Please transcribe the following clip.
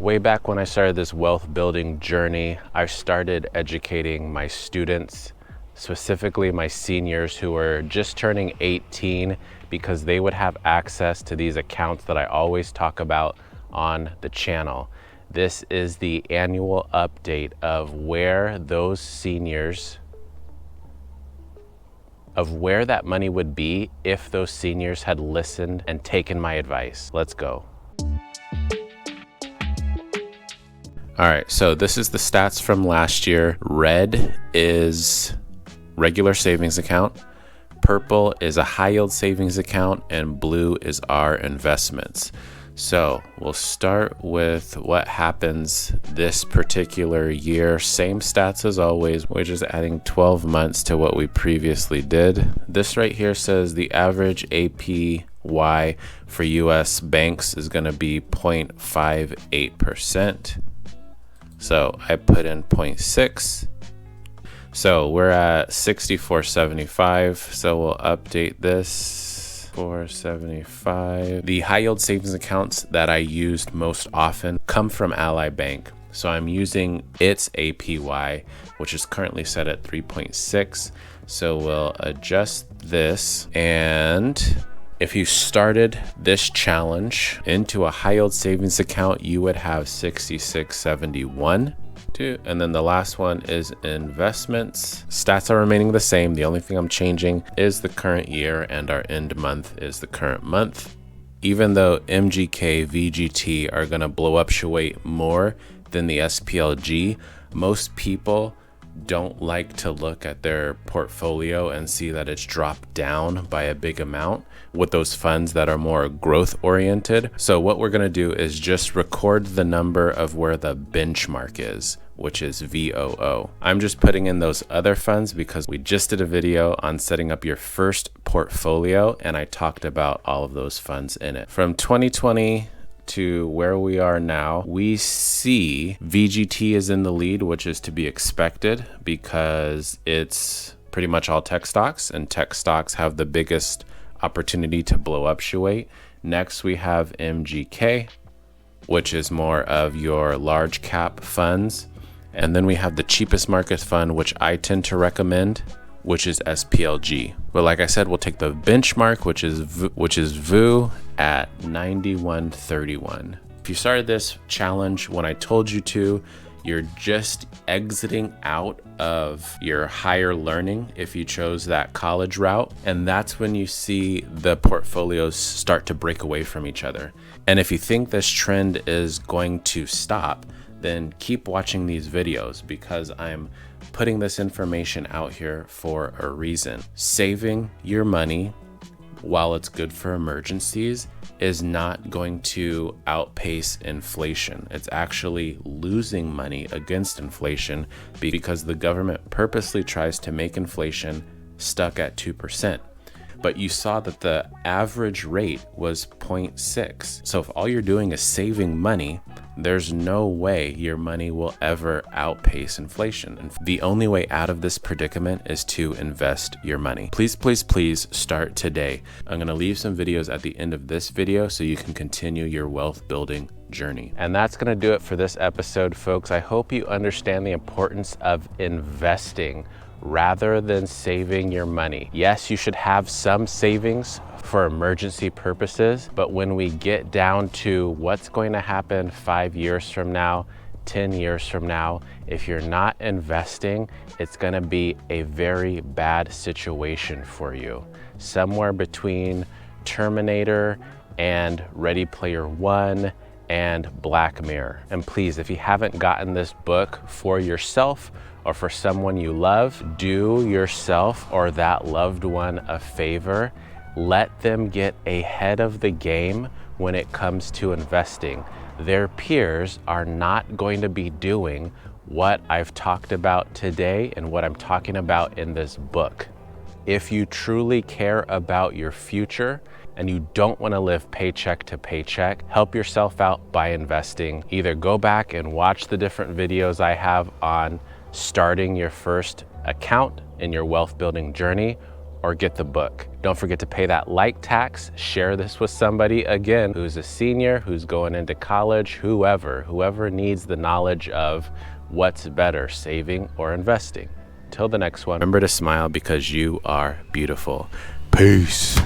Way back when I started this wealth building journey, I started educating my students, specifically my seniors who were just turning 18, because they would have access to these accounts that I always talk about on the channel. This is the annual update of where those seniors, of where that money would be if those seniors had listened and taken my advice. Let's go. All right, so this is the stats from last year. Red is regular savings account, purple is a high yield savings account, and blue is our investments. So we'll start with what happens this particular year. Same stats as always. We're just adding 12 months to what we previously did. This right here says the average APY for US banks is going to be 0.58%. So I put in 0.6. So we're at 64.75. So we'll update this. 475. The high yield savings accounts that I used most often come from Ally Bank. So I'm using its APY, which is currently set at 3.6. So we'll adjust this. And if you started this challenge into a high yield savings account, you would have 66.71. And then the last one is investments. Stats are remaining the same. The only thing I'm changing is the current year, and our end month is the current month. Even though MGK, VGT are gonna blow up Shuweight more than the SPLG, most people don't like to look at their portfolio and see that it's dropped down by a big amount with those funds that are more growth oriented. So what we're going to do is just record the number of where the benchmark is, which is VOO. I'm just putting in those other funds because we just did a video on setting up your first portfolio, and I talked about all of those funds in it. From 2020 to where we are now, we see VGT is in the lead, which is to be expected because it's pretty much all tech stocks, and tech stocks have the biggest opportunity to blow up Shuweight. Next, we have MGK, which is more of your large cap funds. And then we have the cheapest market fund, which I tend to recommend, which is SPLG. But like I said, we'll take the benchmark, which is VOO at 91.31. If you started this challenge when I told you to, you're just exiting out of your higher learning if you chose that college route. And that's when you see the portfolios start to break away from each other. And if you think this trend is going to stop, then keep watching these videos because I'm putting this information out here for a reason. Saving your money, while it's good for emergencies, is not going to outpace inflation. It's actually losing money against inflation because the government purposely tries to make inflation stuck at 2%. But you saw that the average rate was 0.6. So if all you're doing is saving money, there's no way your money will ever outpace inflation. And the only way out of this predicament is to invest your money. Please, please, please start today. I'm gonna leave some videos at the end of this video so you can continue your wealth building journey. And that's gonna do it for this episode, folks. I hope you understand the importance of investing rather than saving your money. Yes, you should have some savings for emergency purposes, but when we get down to what's going to happen 5 years from now, 10 years from now, if you're not investing, it's going to be a very bad situation for you. Somewhere between Terminator and Ready Player One and Black Mirror. And please, if you haven't gotten this book for yourself or for someone you love, do yourself or that loved one a favor. Let them get ahead of the game when it comes to investing. Their peers are not going to be doing what I've talked about today and what I'm talking about in this book. If you truly care about your future and you don't want to live paycheck to paycheck, help yourself out by investing. Either go back and watch the different videos I have on starting your first account in your wealth building journey, or get the book. Don't forget to pay that like tax. Share this with somebody, again, who's a senior, who's going into college, whoever needs the knowledge of what's better, saving or investing. Till the next one, remember to smile because you are beautiful. Peace.